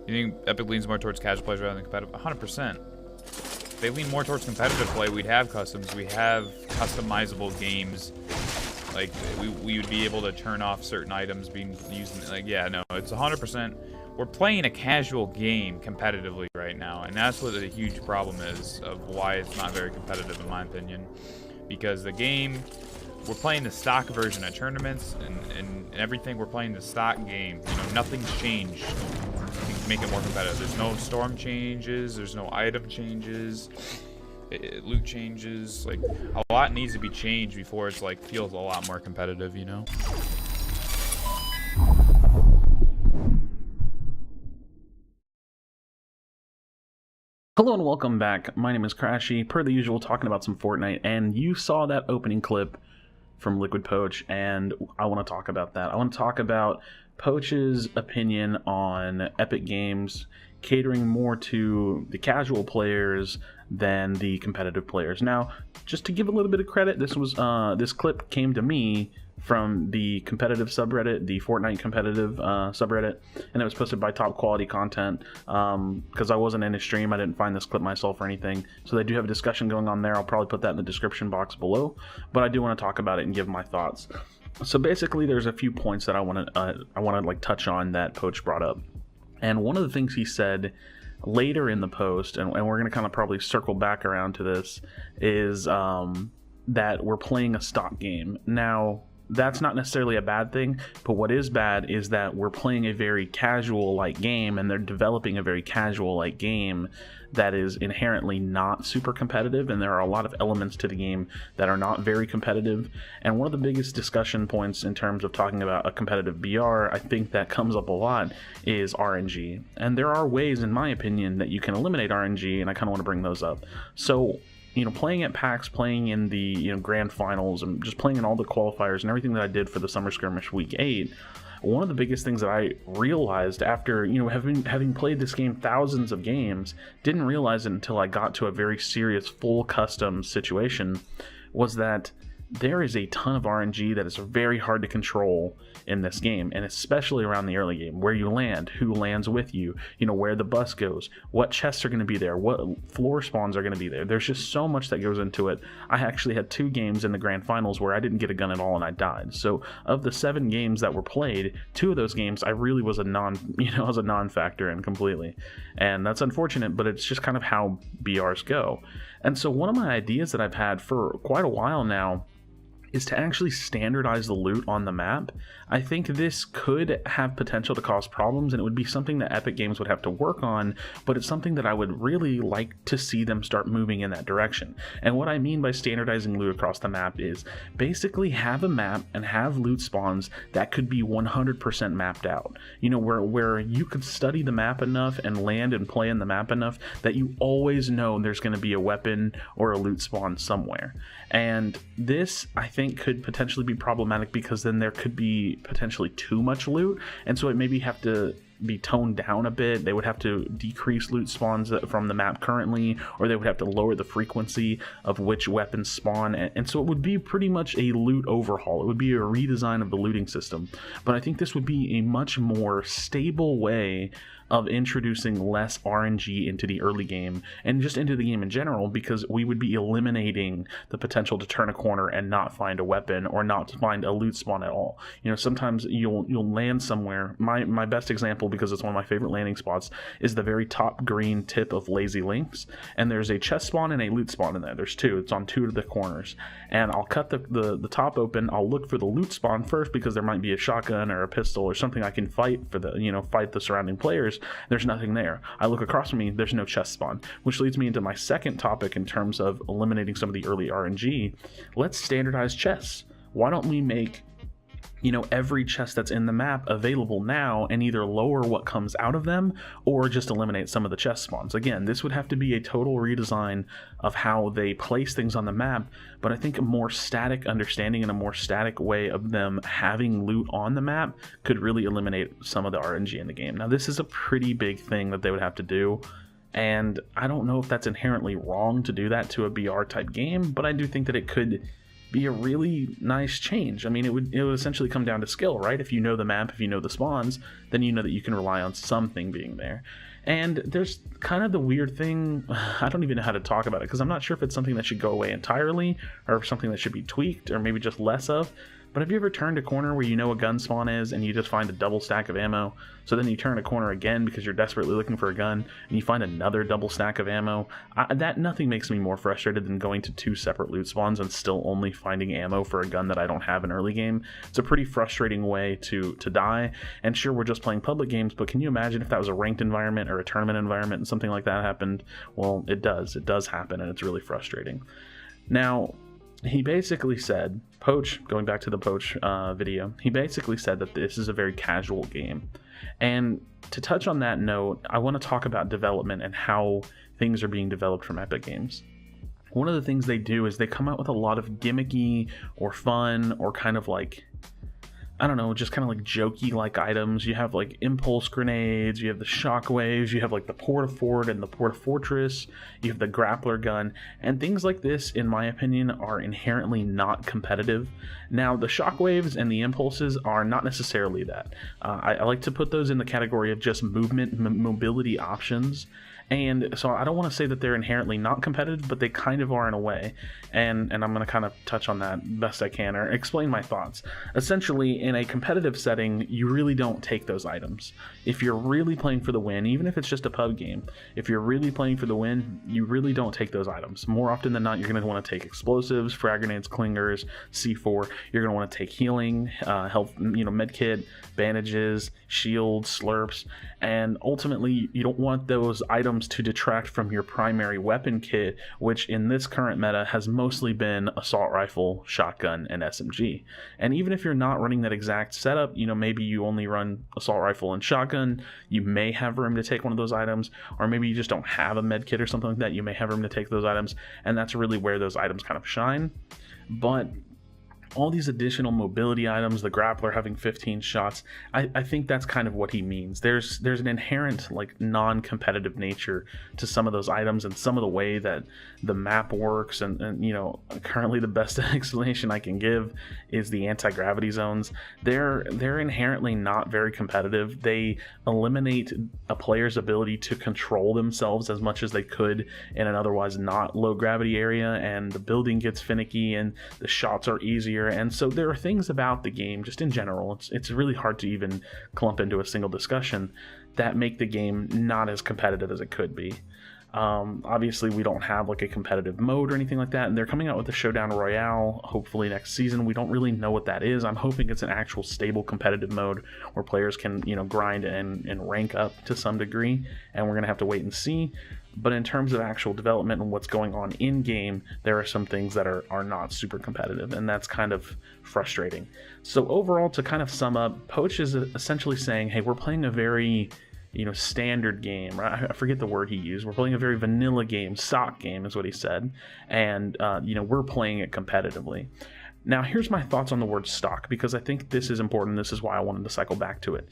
You think Epic leans more towards casual players rather than competitive? 100%. If they lean more towards competitive play, we'd have customs. We have customizable games. Like, we would be able to turn off certain items being used. Like, yeah, no, it's 100%. We're playing a casual game competitively right now, and that's what the huge problem is of why it's not very competitive, in my opinion. Because the game, we're playing the stock version at tournaments and everything. We're playing the stock game. You know, nothing's changed to make it more competitive. There's no storm changes. There's no item changes. Loot changes. Like, a lot needs to be changed before it's like feels a lot more competitive, you know? Hello and welcome back. My name is Crashy, per the usual, talking about some Fortnite, and you saw that opening clip from Liquid Poach, and I want to talk about that. I want to talk about Poach's opinion on Epic Games catering more to the casual players than the competitive players. Now, just to give a little bit of credit, this clip came to me from the competitive subreddit, the Fortnite competitive subreddit, and it was posted by Top Quality Content. Because I wasn't in a stream, I didn't find this clip myself or anything, so they do have a discussion going on there. I'll probably put that in the description box below, but I do want to talk about it and give my thoughts. So basically, there's a few points that I want to like touch on that Poach brought up, and one of the things he said later in the post, and we're going to kind of probably circle back around to this, is that we're playing a stock game. Now, that's not necessarily a bad thing, but what is bad is that we're playing a very casual-like game, and they're developing a very casual-like game that is inherently not super competitive, and there are a lot of elements to the game that are not very competitive. And one of the biggest discussion points in terms of talking about a competitive BR, I think that comes up a lot, is RNG. And there are ways, in my opinion, that you can eliminate RNG, and I kind of want to bring those up. So, you know, playing at PAX, playing in the, you know, grand finals, and just playing in all the qualifiers and everything that I did for the Summer Skirmish Week 8, one of the biggest things that I realized after, you know, having played this game thousands of games, didn't realize it until I got to a very serious full custom situation, was that there is a ton of RNG that is very hard to control in this game, and especially around the early game, where you land, who lands with you, you know, where the bus goes, what chests are going to be there, what floor spawns are going to be there. There's just so much that goes into it. I actually had 2 games in the grand finals where I didn't get a gun at all and I died. So of the 7 games that were played, 2 of those games I really was a non-factor in completely, and that's unfortunate, but it's just kind of how BRs go. And so one of my ideas that I've had for quite a while now is to actually standardize the loot on the map. I think this could have potential to cause problems, and it would be something that Epic Games would have to work on, but it's something that I would really like to see them start moving in that direction. And what I mean by standardizing loot across the map is basically have a map and have loot spawns that could be 100% mapped out. You know, where you could study the map enough and land and play in the map enough that you always know there's going to be a weapon or a loot spawn somewhere. And this, I think, could potentially be problematic, because then there could be potentially too much loot, and so it maybe have to be toned down a bit. They would have to decrease loot spawns from the map currently, or they would have to lower the frequency of which weapons spawn, and so it would be pretty much a loot overhaul. It would be a redesign of the looting system, but I think this would be a much more stable way of introducing less RNG into the early game and just into the game in general, because we would be eliminating the potential to turn a corner and not find a weapon or not to find a loot spawn at all. You know, sometimes you'll land somewhere. My best example, because it's one of my favorite landing spots, is the very top green tip of Lazy Links, and there's a chest spawn and a loot spawn in there. There's 2. It's on 2 of the corners, and I'll cut the top open. I'll look for the loot spawn first, because there might be a shotgun or a pistol or something I can fight for the, you know, fight the surrounding players. There's nothing there. I look across from me, there's no chest spawn, which leads me into my second topic in terms of eliminating some of the early RNG. Let's standardize chests. Why don't we make, you know, every chest that's in the map available now, and either lower what comes out of them or just eliminate some of the chest spawns? Again, this would have to be a total redesign of how they place things on the map, but I think a more static understanding and a more static way of them having loot on the map could really eliminate some of the RNG in the game. Now, this is a pretty big thing that they would have to do, and I don't know if that's inherently wrong to do that to a BR type game, but I do think that it could be a really nice change. I mean, it would essentially come down to skill, right? If you know the map, if you know the spawns, then you know that you can rely on something being there. And there's kind of the weird thing, I don't even know how to talk about it, because I'm not sure if it's something that should go away entirely, or if something that should be tweaked, or maybe just less of. But have you ever turned a corner where you know a gun spawn is and you just find a double stack of ammo? So then you turn a corner again because you're desperately looking for a gun and you find another double stack of ammo? Nothing makes me more frustrated than going to 2 separate loot spawns and still only finding ammo for a gun that I don't have in early game. It's a pretty frustrating way to die. And sure, we're just playing public games, but can you imagine if that was a ranked environment or a tournament environment and something like that happened? Well, it does happen, and it's really frustrating. Now, he basically said, Poach, going back to the Poach video, he basically said that this is a very casual game. And to touch on that note, I want to talk about development and how things are being developed from Epic Games. One of the things they do is they come out with a lot of gimmicky or fun or kind of like, I don't know, just kind of like jokey like items. You have like impulse grenades, you have the shockwaves, you have like the porta-fort and the porta-fortress, you have the grappler gun, and things like this, in my opinion, are inherently not competitive. Now, the shockwaves and the impulses are not necessarily that. I like to put those in the category of just mobility options. And so I don't want to say that they're inherently not competitive, but they kind of are in a way. And I'm going to kind of touch on that best I can, or explain my thoughts. Essentially, in a competitive setting, you really don't take those items. If you're really playing for the win, even if it's just a pub game, if you're really playing for the win, you really don't take those items. More often than not, you're going to want to take explosives, frag grenades, clingers, C4. You're going to want to take healing, health, medkit, bandages, shields, slurps, and ultimately, you don't want those items to detract from your primary weapon kit, which in this current meta has mostly been assault rifle, shotgun, and SMG. And even if you're not running that exact setup, maybe you only run assault rifle and shotgun, you may have room to take one of those items, or maybe you just don't have a med kit or something like that, you may have room to take those items, and that's really where those items kind of shine. But all these additional mobility items, the grappler having 15 shots, I think that's kind of what he means. There's an inherent like non-competitive nature to some of those items and some of the way that the map works, and currently the best explanation I can give is the anti-gravity zones. They're inherently not very competitive. They eliminate a player's ability to control themselves as much as they could in an otherwise not low gravity area, and the building gets finicky and the shots are easier. And so there are things about the game, just in general, it's really hard to even clump into a single discussion, that make the game not as competitive as it could be. Obviously, we don't have like a competitive mode or anything like that, and they're coming out with a Showdown Royale hopefully next season. We don't really know what that is. I'm hoping it's an actual stable competitive mode where players can grind and rank up to some degree, and we're gonna have to wait and see. But in terms of actual development and what's going on in game, there are some things that are not super competitive, and that's kind of frustrating. So overall, to kind of sum up, Poach is essentially saying, hey, we're playing a very standard game, right? I forget the word he used. We're playing a very vanilla game, stock game is what he said, and we're playing it competitively. Now, here's my thoughts on the word stock, because I think this is important. This is why I wanted to cycle back to it.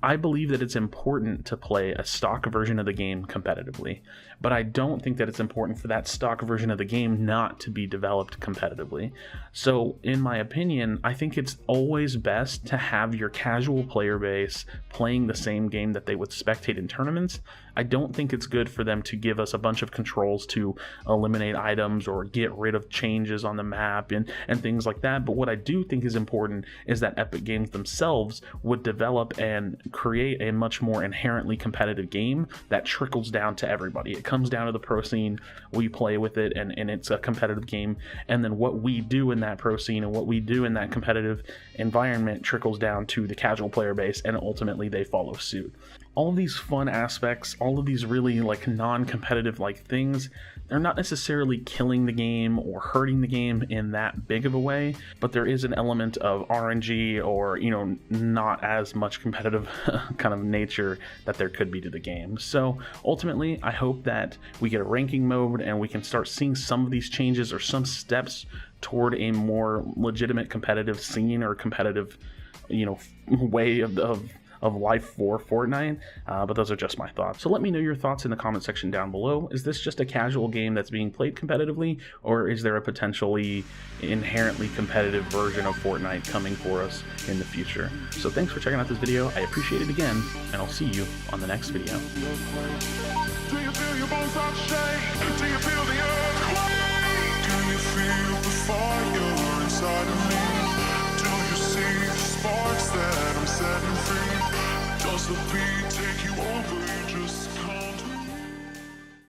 I believe that it's important to play a stock version of the game competitively, but I don't think that it's important for that stock version of the game not to be developed competitively. So, in my opinion, I think it's always best to have your casual player base playing the same game that they would spectate in tournaments. I don't think it's good for them to give us a bunch of controls to eliminate items or get rid of changes on the map and things like that. But what I do think is important is that Epic Games themselves would develop and create a much more inherently competitive game that trickles down to everybody. It comes down to the pro scene, we play with it, and it's a competitive game, and then what we do in that pro scene and what we do in that competitive environment trickles down to the casual player base, and ultimately they follow suit. All of these fun aspects, all of these really like non-competitive like things, they're not necessarily killing the game or hurting the game in that big of a way, but there is an element of RNG or not as much competitive kind of nature that there could be to the game. So ultimately, I hope that we get a ranking mode and we can start seeing some of these changes or some steps toward a more legitimate competitive scene or competitive way of of life for Fortnite, but those are just my thoughts. So let me know your thoughts in the comment section down below. Is this just a casual game that's being played competitively, or is there a potentially inherently competitive version of Fortnite coming for us in the future? So thanks for checking out this video. I appreciate it again, and I'll see you on the next video. Do you feel your bones start to shake? Do you feel the earthquake? Do you feel the fire inside of me? Do you see the sparks that I'm setting free? Does the beat